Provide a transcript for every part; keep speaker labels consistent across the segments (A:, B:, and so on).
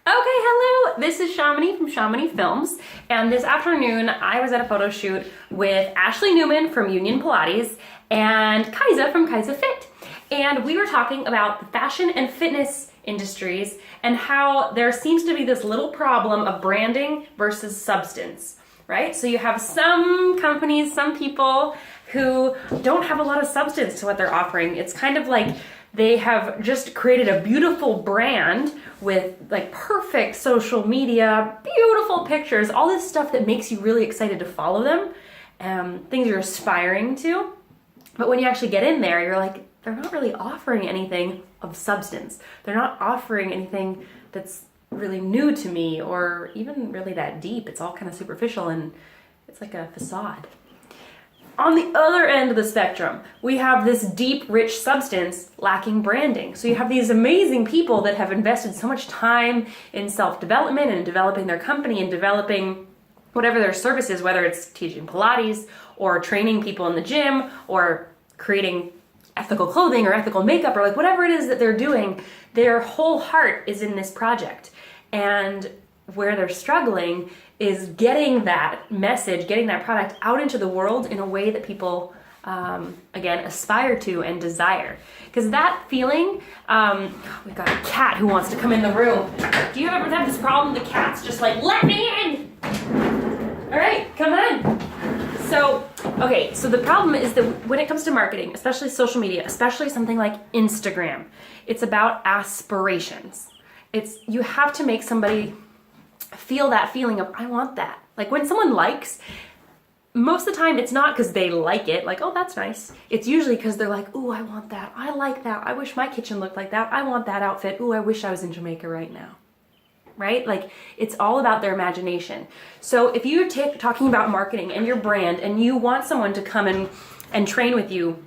A: Okay, hello, this is Chamonix from Chamonix Films, and this afternoon I was at a photo shoot with Ashley Newman from Union Pilates and Kaisa from Kaisa Fit. And we were talking about the fashion and fitness industries and how there seems to be this little problem of branding versus substance, right? So you have some companies, some people who don't have a lot of substance to what they're offering. It's kind of like they have just created a beautiful brand with like perfect social media, beautiful pictures, all this stuff that makes you really excited to follow them, things you're aspiring to. But when you actually get in there, you're like, they're not really offering anything of substance. They're not offering anything that's really new to me or even really that deep. It's all kind of superficial and it's like a facade. On the other end of the spectrum, we have this deep, rich substance lacking branding. So you have these amazing people that have invested so much time in self-development and developing their company and developing whatever their service is, whether it's teaching Pilates or training people in the gym or creating ethical clothing or ethical makeup or like whatever it is that they're doing, their whole heart is in this project. And where they're struggling is getting that message, getting that product out into the world in a way that people, again, aspire to and desire. Because that feeling, we've got a cat who wants to come in the room. Do you ever have this problem? The cat's just like, let me in! All right, come on. So the problem is that when it comes to marketing, especially social media, especially something like Instagram, it's about aspirations. You have to make somebody feel that feeling of, I want that. Like when someone likes, most of the time it's not because they like it, like, oh, that's nice. It's usually because they're like, ooh, I want that. I like that. I wish my kitchen looked like that. I want that outfit. Ooh, I wish I was in Jamaica right now. Right? Like it's all about their imagination. So if you're talking about marketing and your brand and you want someone to come and train with you,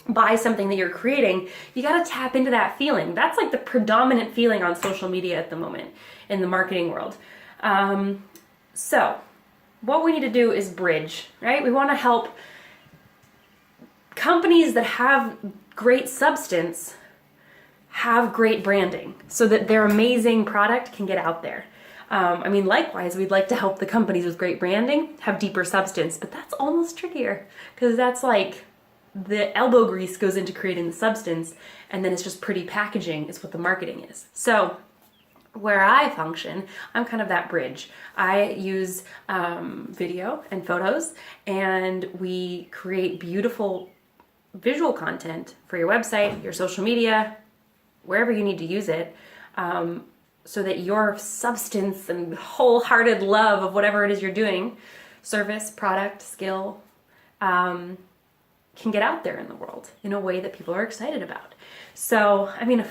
A: buy something that you're creating, you got to tap into that feeling. That's like the predominant feeling on social media at the moment in the marketing world. So what we need to do is bridge, right? We want to help companies that have great substance have great branding so that their amazing product can get out there. Likewise, we'd like to help the companies with great branding have deeper substance, but that's almost trickier because that's like the elbow grease goes into creating the substance and then it's just pretty packaging is what the marketing is. So where I function, I'm kind of that bridge. I use video and photos and we create beautiful visual content for your website, your social media, wherever you need to use it, so that your substance and wholehearted love of whatever it is you're doing, service, product, skill, can get out there in the world in a way that people are excited about. So, a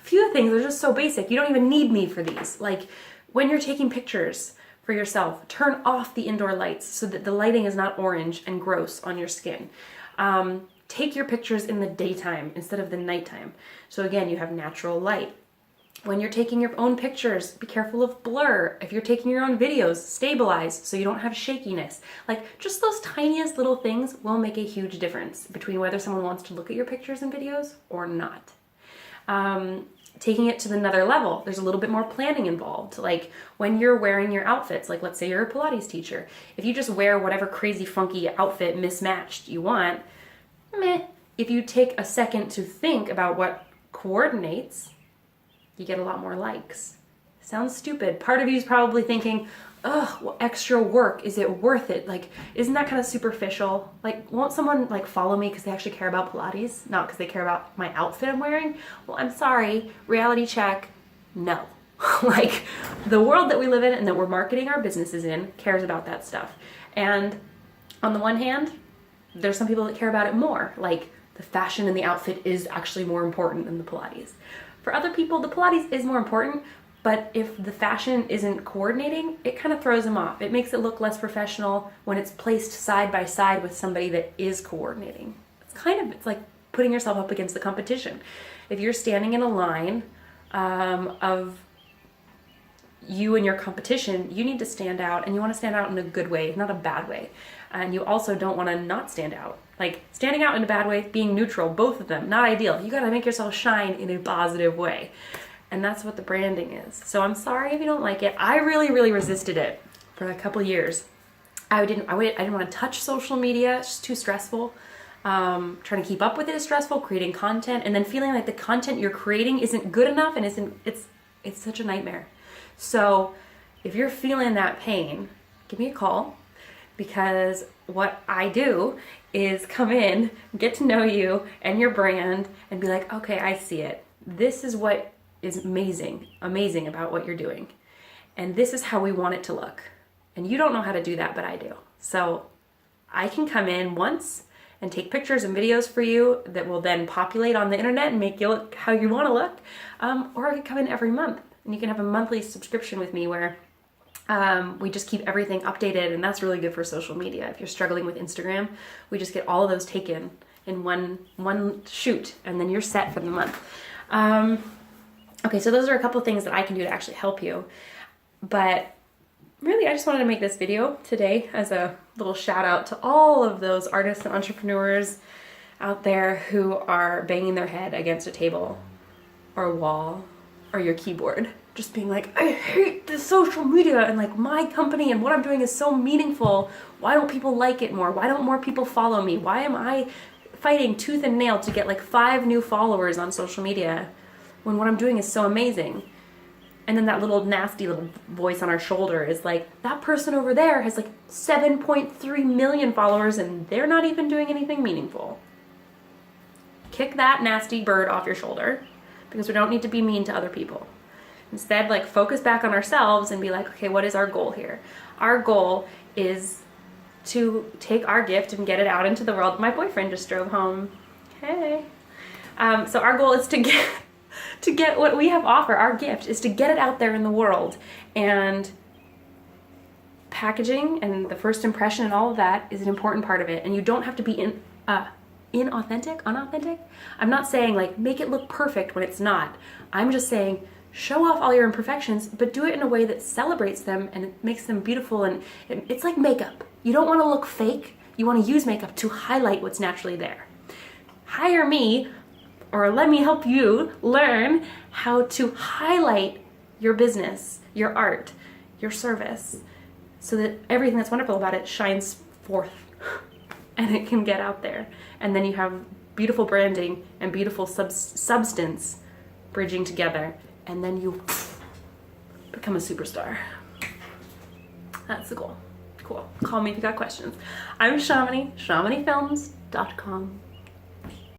A: few things are just so basic. You don't even need me for these. Like when you're taking pictures for yourself, turn off the indoor lights so that the lighting is not orange and gross on your skin. Take your pictures in the daytime instead of the nighttime. So again, you have natural light. When you're taking your own pictures, be careful of blur. If you're taking your own videos, stabilize so you don't have shakiness. Like just those tiniest little things will make a huge difference between whether someone wants to look at your pictures and videos or not. Taking it to another level, there's a little bit more planning involved. Like when you're wearing your outfits, like let's say you're a Pilates teacher. If you just wear whatever crazy funky outfit mismatched you want, if you take a second to think about what coordinates, you get a lot more likes. Sounds stupid. Part of you is probably thinking, ugh, well, extra work, is it worth it? Like, isn't that kind of superficial? Like, won't someone like follow me because they actually care about Pilates, not because they care about my outfit I'm wearing? Well, I'm sorry, reality check, no. Like, the world that we live in and that we're marketing our businesses in cares about that stuff. And on the one hand, there's some people that care about it more, like the fashion and the outfit is actually more important than the Pilates. For other people, the Pilates is more important, but if the fashion isn't coordinating, it kind of throws them off. It makes it look less professional when it's placed side by side with somebody that is coordinating. It's like putting yourself up against the competition. If you're standing in a line of you and your competition, you need to stand out, and you want to stand out in a good way, not a bad way. And you also don't want to not stand out. Like standing out in a bad way, being neutral, both of them, not ideal. You got to make yourself shine in a positive way. And that's what the branding is. So I'm sorry if you don't like it. I really resisted it for a couple years. I didn't want to touch social media. It's just too stressful. Trying to keep up with it is stressful, creating content, and then feeling like the content you're creating isn't good enough, and it's such a nightmare. So if you're feeling that pain, give me a call, because what I do is come in, get to know you and your brand, and be like, okay, I see it. This is what is amazing about what you're doing. And this is how we want it to look. And you don't know how to do that, but I do. So I can come in once and take pictures and videos for you that will then populate on the internet and make you look how you want to look. Or I can come in every month, and you can have a monthly subscription with me where we just keep everything updated, and that's really good for social media. If you're struggling with Instagram, we just get all of those taken in one shoot, and then you're set for the month. Okay, so those are a couple of things that I can do to actually help you. But really, I just wanted to make this video today as a little shout out to all of those artists and entrepreneurs out there who are banging their head against a table or a wall or your keyboard, just being like, I hate this social media, and like my company and what I'm doing is so meaningful. Why don't people like it more? Why don't more people follow me? Why am I fighting tooth and nail to get like 5 new followers on social media when what I'm doing is so amazing? And then that little nasty little voice on our shoulder is like, that person over there has like 7.3 million followers and they're not even doing anything meaningful. Kick that nasty bird off your shoulder, because we don't need to be mean to other people. Instead, like, focus back on ourselves and be like, okay, what is our goal here? Our goal is to take our gift and get it out into the world. My boyfriend just drove home. Hey. So our goal is to get what we have to offer. Our gift is to get it out there in the world, and packaging and the first impression and all of that is an important part of it. And you don't have to be unauthentic. I'm not saying like make it look perfect when it's not. I'm just saying show off all your imperfections, but do it in a way that celebrates them and it makes them beautiful. And it's like makeup. You don't want to look fake. You want to use makeup to highlight what's naturally there. Hire me, or let me help you learn how to highlight your business, your art, your service, so that everything that's wonderful about it shines forth and it can get out there. And then you have beautiful branding and beautiful substance bridging together, and then you become a superstar. That's the goal. Cool. Call me if you got questions. I'm Chamonix, ChamonixFilms.com.